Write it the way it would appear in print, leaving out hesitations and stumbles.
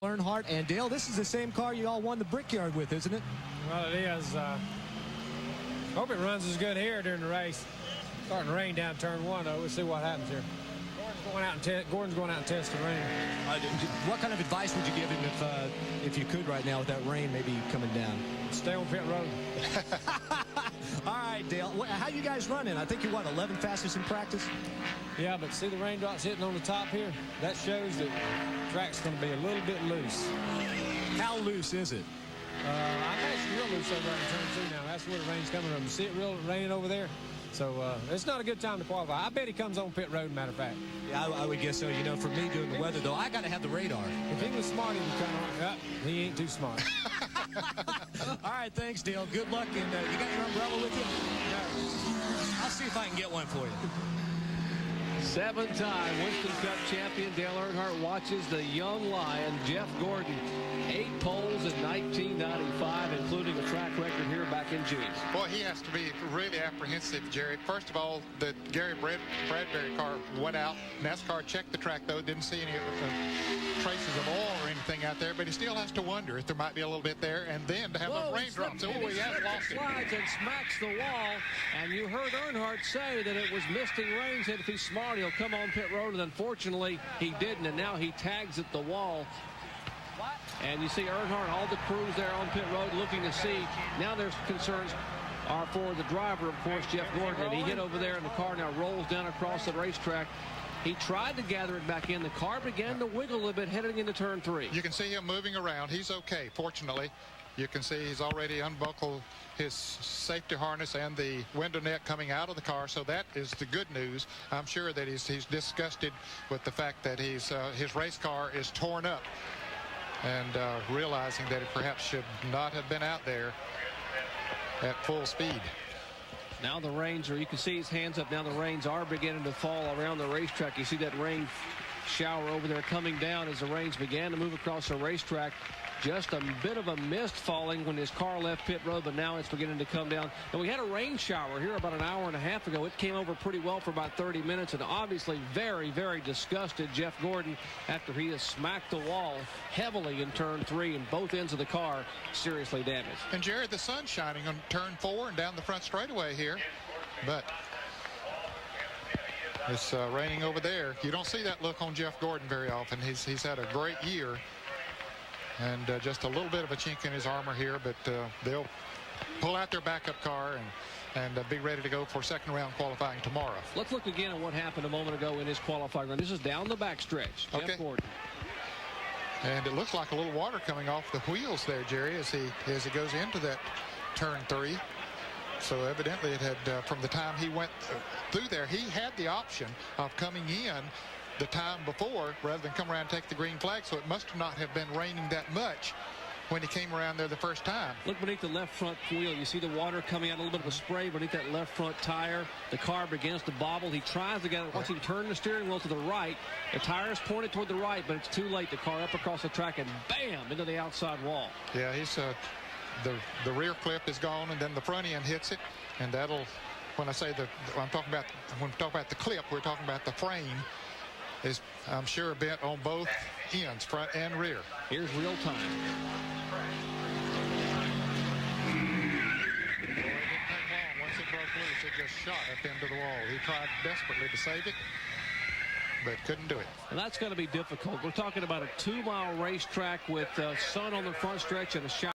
Earnhardt and Dale, this is the same car you all won the Brickyard with, isn't it? Well, it is. Hope it runs as good here during the race. Starting to rain down turn one, though. We'll see what happens here. Gordon's going out and test the rain. What kind of advice would you give him if you could right now with that rain maybe coming down? Stay on pit road. All right, Dale. How you guys running? I think you're, what, 11 fastest in practice? Yeah, but see the raindrops hitting on the top here? That shows that the track's going to be a little bit loose. How loose is it? I'm actually real loose over in turn two now. That's where the rain's coming from. You see it real raining over there? So it's not a good time to qualify. I bet he comes on pit road, matter of fact. Yeah, I would guess so. You know, for me doing the weather, though, I got to have the radar. If he was smart, he would kind of, he ain't too smart. All right, thanks, Dale. Good luck. And you got your umbrella with you? No. I'll see if I can get one for you. Seven-time Winston Cup champion Dale Earnhardt watches the young lion, Jeff Gordon. 8 poles in 1995, including a track record here back in June. Boy, he has to be really apprehensive, Jerry. First of all, the Gary Bradbury car went out. NASCAR checked the track, though. Didn't see any traces of oil or anything out there, but he still has to wonder if there might be a little bit there. And then to have those raindrops. Oh, he has lost it. Slides and smacks the wall. And you heard Earnhardt say that it was misting rain. Said if he's smart, he'll come on pit road. And unfortunately, he didn't. And now he tags at the wall. And you see Earnhardt, all the crews there on pit road looking to see. Now there's concerns are for the driver, of course, Jeff Gordon. And he hit over there, and the car now rolls down across the racetrack. He tried to gather it back in. The car began to wiggle a little bit heading into turn 3. You can see him moving around. He's okay, fortunately. You can see he's already unbuckled his safety harness and the window net coming out of the car, so that is the good news. I'm sure that he's disgusted with the fact that his race car is torn up, and realizing that it perhaps should not have been out there at full speed. Now the rains you can see his hands up. Now the rains are beginning to fall around the racetrack. You see that rain shower over there coming down as the rains began to move across the racetrack. Just a bit of a mist falling when his car left pit road, but now it's beginning to come down. And we had a rain shower here about an hour and a half ago. It came over pretty well for about 30 minutes, and obviously very, very disgusted Jeff Gordon after he has smacked the wall heavily in turn 3, and both ends of the car seriously damaged. And Jared, the sun's shining on turn 4 and down the front straightaway here, but it's raining over there. You don't see that look on Jeff Gordon very often. He's had a great year. And just a little bit of a chink in his armor here, but they'll pull out their backup car and be ready to go for second round qualifying tomorrow. Let's look again at what happened a moment ago in his qualifying run. This is down the backstretch. Okay. Jeff Gordon. And it looks like a little water coming off the wheels there, Jerry, as he goes into that turn 3. So evidently it had, from the time he went through there, he had the option of coming in the time before rather than come around and take the green flag, so it must not have been raining that much when he came around there the first time. Look beneath the left front wheel. You see the water coming out, a little bit of a spray beneath that left front tire. The car begins to bobble. He tries to get it. Watch him turn the steering wheel to the right. The tire is pointed toward the right, but it's too late. The car up across the track and bam into the outside wall. Yeah, he's the rear clip is gone, and then the front end hits it, and that'll, when I say when we talk about the clip, we're talking about the frame. Is, I'm sure, bent on both ends, front and rear. Here's real time. Once it broke loose, it just shot up into the wall. He tried desperately to save it, but couldn't do it. And that's going to be difficult. We're talking about a 2-mile racetrack with sun on the front stretch and a shower.